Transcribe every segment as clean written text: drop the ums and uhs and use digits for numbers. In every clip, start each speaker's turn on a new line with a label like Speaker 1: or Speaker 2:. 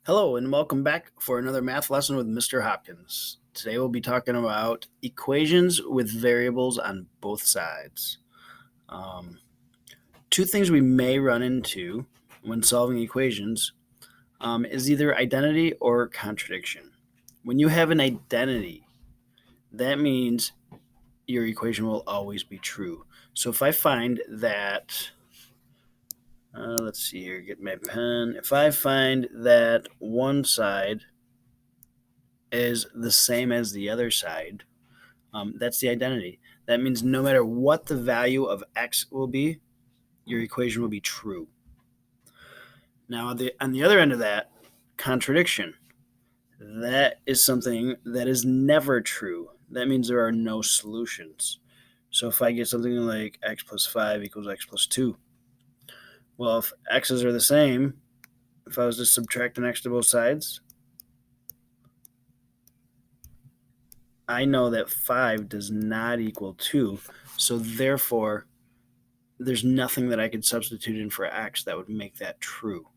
Speaker 1: Hello, and welcome back for another math lesson with Mr. Hopkins. Today we'll be talking about equations with variables on both sides. Um, Two things we may run into when solving equations is either identity or contradiction. When you have an identity, that means your equation will always be true. So if I find that, let's see here, get my pen. If I find that one side is the same as the other side, that's the identity. That means no matter what the value of x will be, your equation will be true. Now, on the other end of that, contradiction. That is something that is never true. That means there are no solutions. So if I get something like x plus 5 equals x plus 2, well, if x's are the same, if I was to subtract an x to both sides, I know that 5 does not equal 2. So therefore, there's nothing that I could substitute in for x that would make that true.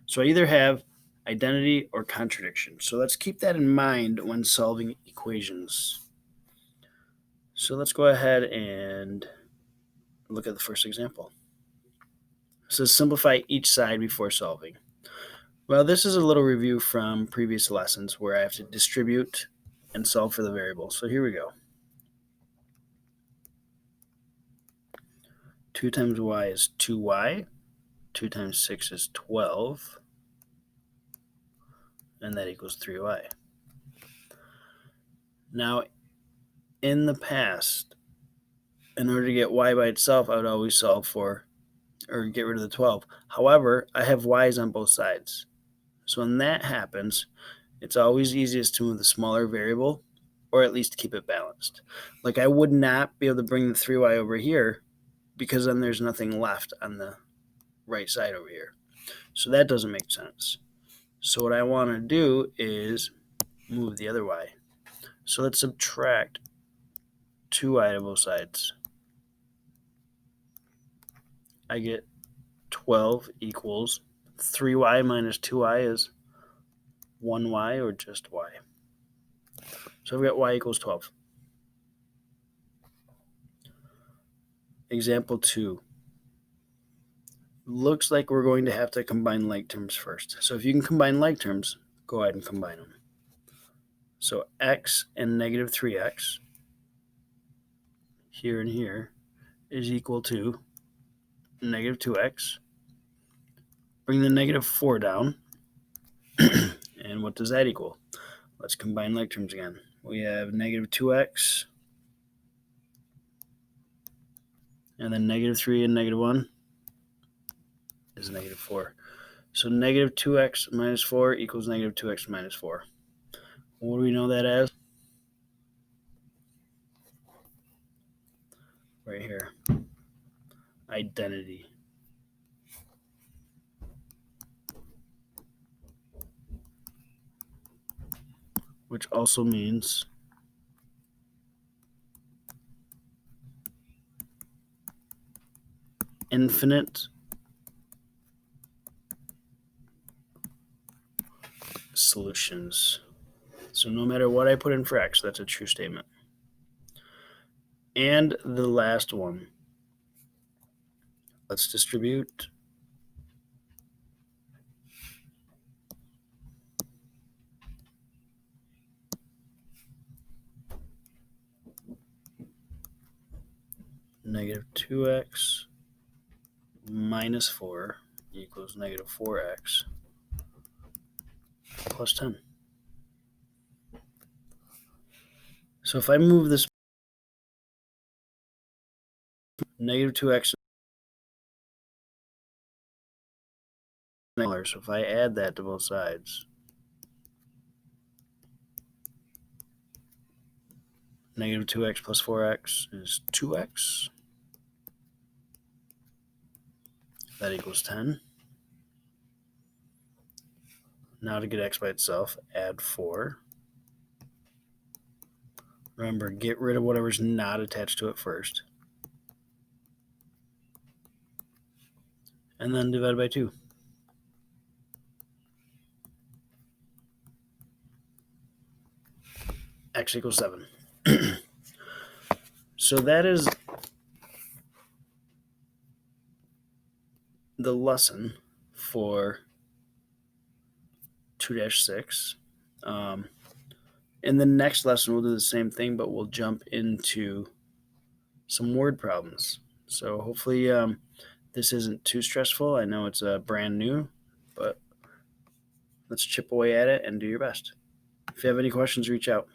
Speaker 1: So I either have identity or contradiction. So let's keep that in mind when solving equations. So let's go ahead and look at the first example. It says simplify each side before solving. Well, this is a little review from previous lessons where I have to distribute and solve for the variable. So here we go. 2 times y is 2y. 2 times 6 is 12. And that equals 3y. Now, in the past, in order to get y by itself, I would always solve for or get rid of the 12. However, I have y's on both sides. So when that happens, it's always easiest to move the smaller variable or at least keep it balanced. Like I would not be able to bring the 3y over here because then there's nothing left on the right side over here. So that doesn't make sense. So what I want to do is move the other y. So let's subtract 2y to both sides. I get 12 equals 3y minus 2y is 1y or just y. So I've got y equals 12. Example 2. Looks like we're going to have to combine like terms first. So if you can combine like terms, go ahead and combine them. So x and negative 3x here and here is equal to negative 2x. Bring the negative 4 down. And what does that equal? Let's combine like terms again. We have negative 2x, and then negative 3 and negative 1 is negative 4. So negative 2x minus 4 equals negative 2x minus 4. What do we know that as? Right here. Identity. Which also means infinite solutions. So no matter what I put in for x, that's a true statement. And the last one. Let's distribute. Negative 2x minus 4 equals negative 4x plus 10. So if I move this negative 2x, so if I add that to both sides, negative 2x plus 4x is 2x. That equals 10. Now to get x by itself, add 4. Remember, get rid of whatever's not attached to it first. And then divide by 2. x equals 7. So that is the lesson for 2-6. In the next lesson, we'll do the same thing, but we'll jump into some word problems. So hopefully this isn't too stressful. I know it's brand new, but let's chip away at it and do your best. If you have any questions, reach out.